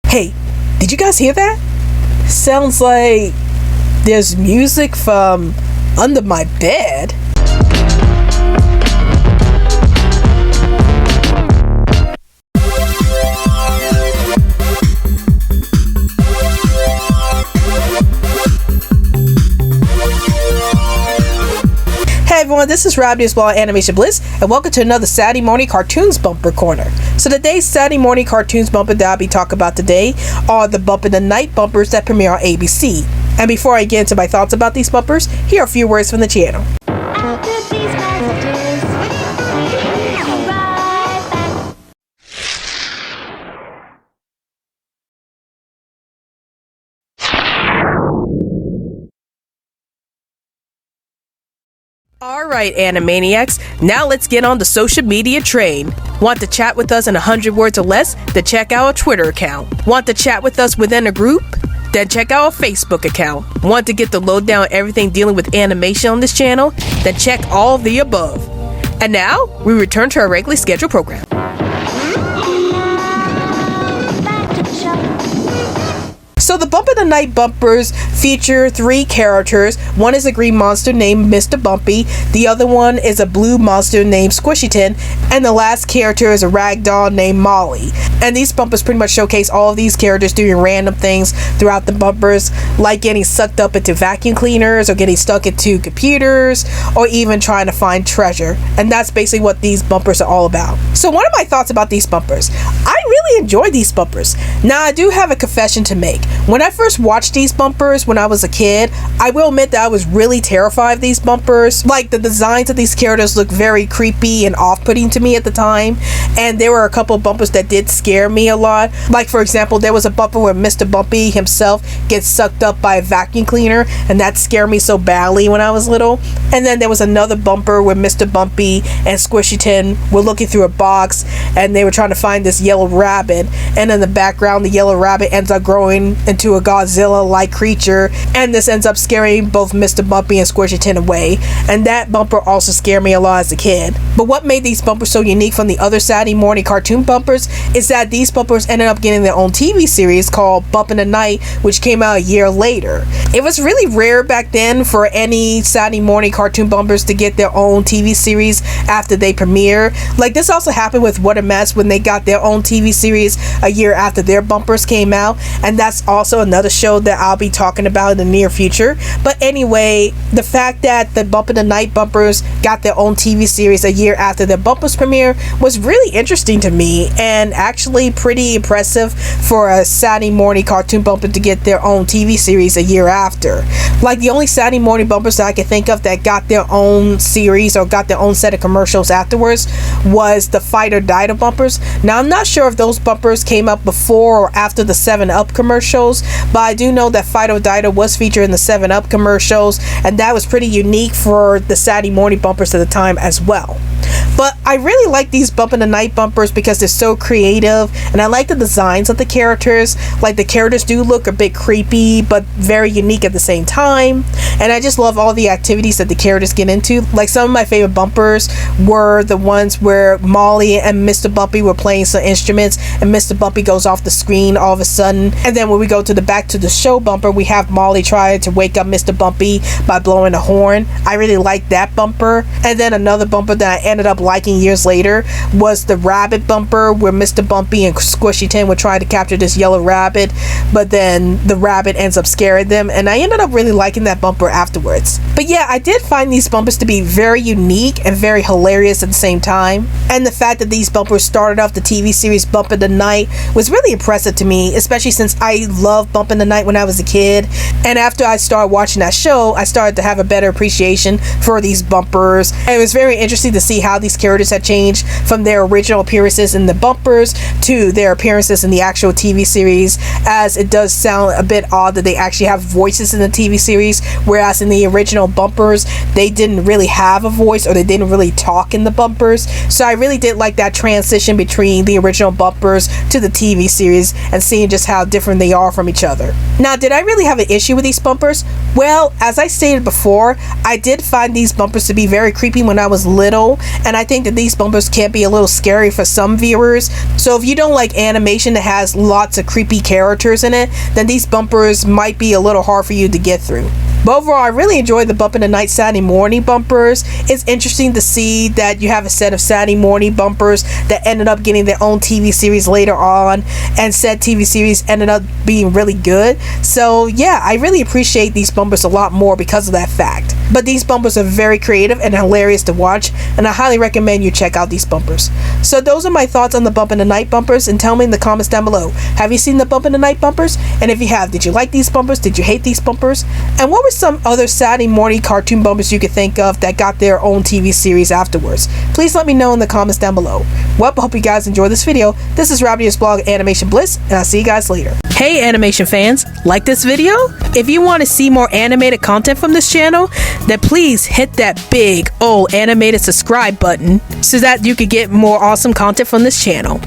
Hey, did you guys hear that? Sounds like there's music from under my bed. Hey everyone, this is Rob Ball Animation Bliss, and welcome to another Saturday morning cartoons bumper corner. So today's Saturday morning cartoons bumper that I'll be talking about today are the Bump in the Night bumpers that premiere on ABC. And before I get into my thoughts about these bumpers, here are a few words from the channel. After these messages, we'll be right back. Alright, Animaniacs, now let's get on the social media train. Want to chat with us in 100 words or less? Then check out our Twitter account. Want to chat with us within a group? Then check out our Facebook account. Want to get the lowdown on everything dealing with animation on this channel? Then check all of the above. And now, we return to our regularly scheduled program. Back to the show. So the Bump in the Night bumpers feature three characters. One is a green monster named Mr. Bumpy, the other one is a blue monster named Squishyton, and the last character is a rag doll named Molly. And these bumpers pretty much showcase all of these characters doing random things throughout the bumpers, like getting sucked up into vacuum cleaners, or getting stuck into computers, or even trying to find treasure. And that's basically what these bumpers are all about. So one of my thoughts about these bumpers, I really enjoy these bumpers. Now I do have a confession to make. When I first watched these bumpers when I was a kid, I will admit that I was really terrified of these bumpers. Like, the designs of these characters looked very creepy and off-putting to me at the time, and there were a couple of bumpers that did scare me a lot. Like, for example, there was a bumper where Mr. Bumpy himself gets sucked up by a vacuum cleaner, and that scared me so badly when I was little. And then there was another bumper where Mr. Bumpy and Squishyton were looking through a box, and they were trying to find this yellow rabbit, and in the background the yellow rabbit ends up growing into a Godzilla-like creature, and this ends up scaring both Mr. Bumpy and Squishyton away, and that bumper also scared me a lot as a kid. But what made these bumpers so unique from the other Saturday morning cartoon bumpers is that these bumpers ended up getting their own TV series called Bump in the Night, which came out a year later. It was really rare back then for any Saturday morning cartoon bumpers to get their own TV series after they premiere. Like, this also happened with What a Mess when they got their own TV series a year after their bumpers came out, and that's also another show that I'll be talking about in the near future. But anyway, the fact that the Bump in the Night bumpers got their own TV series a year after their bumpers premiere was really interesting to me, and actually pretty impressive for a Saturday morning cartoon bumper to get their own TV series a year after. Like, the only Saturday morning bumpers that I can think of that got their own series or got their own set of commercials afterwards was the Fight or Die bumpers. Now, I'm not sure if those bumpers came up before or after the 7-Up commercials, but I do know that Fight or Die was featured in the 7-Up commercials, and that was pretty unique for the Saturday morning bumpers at the time as well. But I really like these Bump in the Night bumpers because they're so creative, and I like the designs of the characters. Like, the characters do look a bit creepy, but very unique at the same time. And I just love all the activities that the characters get into. Like, some of my favorite bumpers were the ones where Molly and Mr. Bumpy were playing some instruments, and Mr. Bumpy goes off the screen all of a sudden. And then when we go to the Back to the Show bumper, we have Molly try to wake up Mr. Bumpy by blowing a horn. I really like that bumper. And then another bumper that I ended up liking years later was the rabbit bumper, where Mr. Bumpy and Squishyton were trying to capture this yellow rabbit, but then the rabbit ends up scaring them, and I ended up really liking that bumper afterwards. But yeah, I did find these bumpers to be very unique and very hilarious at the same time, and the fact that these bumpers started off the TV series Bump in the Night was really impressive to me, especially since I loved Bump in the Night when I was a kid. And after I started watching that show, I started to have a better appreciation for these bumpers, and it was very interesting to see how these characters had changed from their original appearances in the bumpers to their appearances in the actual TV series, as it does sound a bit odd that they actually have voices in the TV series, whereas in the original bumpers they didn't really have a voice, or they didn't really talk in the bumpers. So I really did like that transition between the original bumpers to the TV series, and seeing just how different they are from each other. Now, did I really have an issue with these bumpers? Well, as I stated before, I did find these bumpers to be very creepy when I was little, and I think that these bumpers can be a little scary for some viewers. So if you don't like animation that has lots of creepy characters in it, then these bumpers might be a little hard for you to get through. But overall, I really enjoyed the Bump in the Night Saturday Morning bumpers. It's interesting to see that you have a set of Saturday Morning bumpers that ended up getting their own TV series later on, and said TV series ended up being really good. So yeah, I really appreciate these bumpers a lot more because of that fact. But these bumpers are very creative and hilarious to watch, and I highly recommend you check out these bumpers. So those are my thoughts on the Bump in the Night bumpers, and tell me in the comments down below, have you seen the Bump in the Night bumpers? And if you have, did you like these bumpers? Did you hate these bumpers? And what were some other Saturday morning cartoon bumpers you could think of that got their own TV series afterwards? Please let me know in the comments down below. Well, I hope you guys enjoyed this video. This is Robbie's blog, Animation Bliss, and I'll see you guys later. Hey animation fans, like this video? If you want to see more animated content from this channel, then please hit that big old animated subscribe button so that you could get more awesome content from this channel.